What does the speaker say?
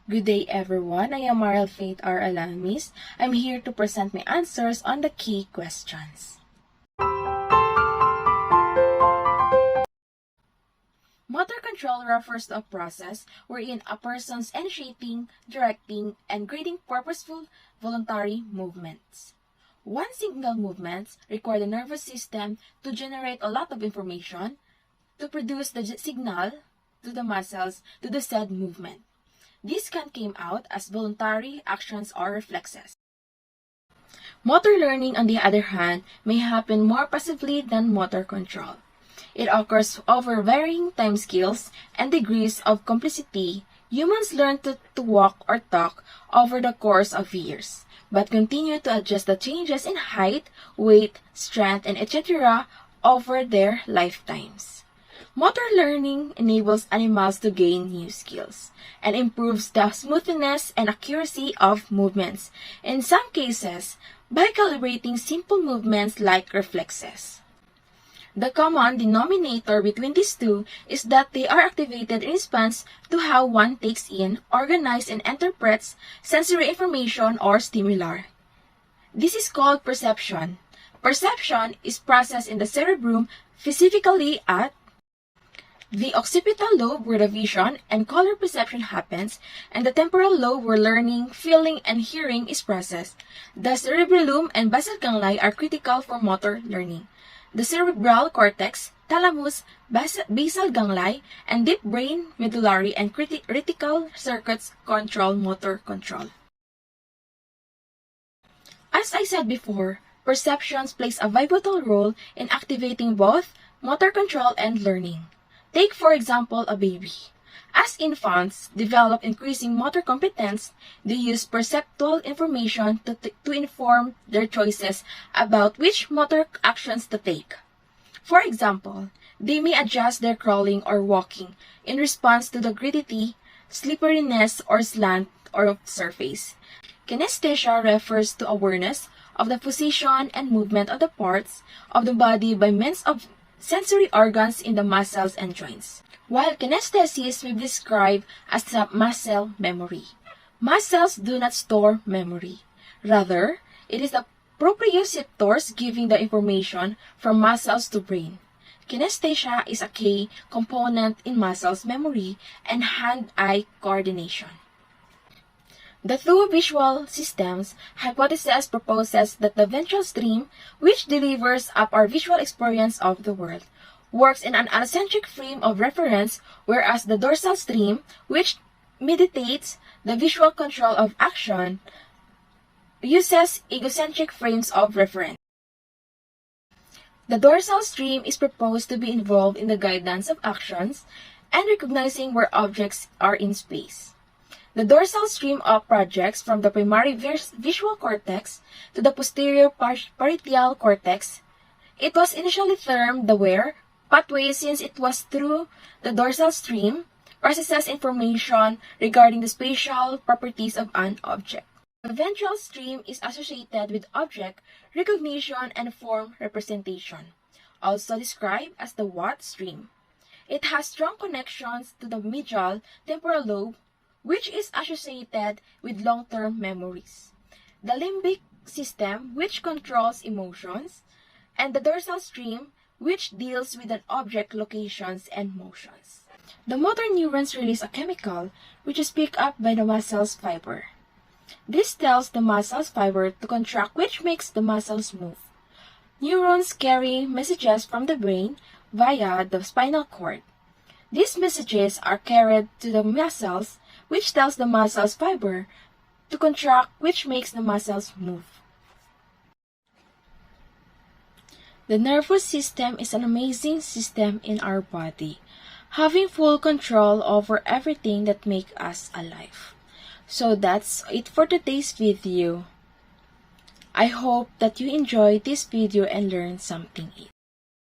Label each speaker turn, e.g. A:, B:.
A: Good day everyone, I am Marl Faith R. Alamis. I'm here to present my answers on the key questions. Motor control refers to a process wherein a person's initiating, directing, and grading purposeful, voluntary movements. One single movement requires the nervous system to generate a lot of information to produce the signal to the muscles to the said movement. This can come out as voluntary actions or reflexes. Motor learning, on the other hand, may happen more passively than motor control. It occurs over varying time scales and degrees of complexity. Humans learn to walk or talk over the course of years, but continue to adjust the changes in height, weight, strength, and etc. over their lifetimes. Motor learning enables animals to gain new skills and improves the smoothness and accuracy of movements, in some cases, by calibrating simple movements like reflexes. The common denominator between these two is that they are activated in response to how one takes in, organizes, and interprets sensory information or stimuli. This is called perception. Perception is processed in the cerebrum, specifically at the occipital lobe where the vision and color perception happens, and the temporal lobe where learning, feeling, and hearing is processed. The cerebellum and basal ganglia are critical for motor learning. The cerebral cortex, thalamus, basal ganglia, and deep brain, medullary, and reticular circuits control motor control. As I said before, perceptions plays a pivotal role in activating both motor control and learning. Take, for example, a baby. As infants develop increasing motor competence, they use perceptual information to inform their choices about which motor actions to take. For example, they may adjust their crawling or walking in response to the gritty, slipperiness, or slant or surface. Kinesthesia refers to awareness of the position and movement of the parts of the body by means of sensory organs in the muscles and joints, while kinesthesis may be described as muscle memory. Muscles do not store memory. Rather, it is the proprioceptors giving the information from muscles to brain. Kinesthesia is a key component in muscles memory and hand-eye coordination. The two visual systems hypothesis proposes that the ventral stream, which delivers up our visual experience of the world, works in an allocentric frame of reference, whereas the dorsal stream, which mediates the visual control of action, uses egocentric frames of reference. The dorsal stream is proposed to be involved in the guidance of actions and recognizing where objects are in space. The dorsal stream projects from the primary visual cortex to the posterior parietal cortex. It was initially termed the where pathway since it was through the dorsal stream processes information regarding the spatial properties of an object. The ventral stream is associated with object recognition and form representation, also described as the what stream. It has strong connections to the medial temporal lobe, which is associated with long-term memories, the limbic system, which controls emotions, and the dorsal stream, which deals with an object locations and motions. The motor neurons release a chemical, which is picked up by the muscle's fiber. This tells the muscle's fiber to contract, which makes the muscles move. Neurons carry messages from the brain via the spinal cord. These messages are carried to the muscles, which tells the muscle's fiber to contract, which makes the muscles move. The nervous system is an amazing system in our body, having full control over everything that makes us alive. So that's it for today's video. I hope that you enjoyed this video and learned something.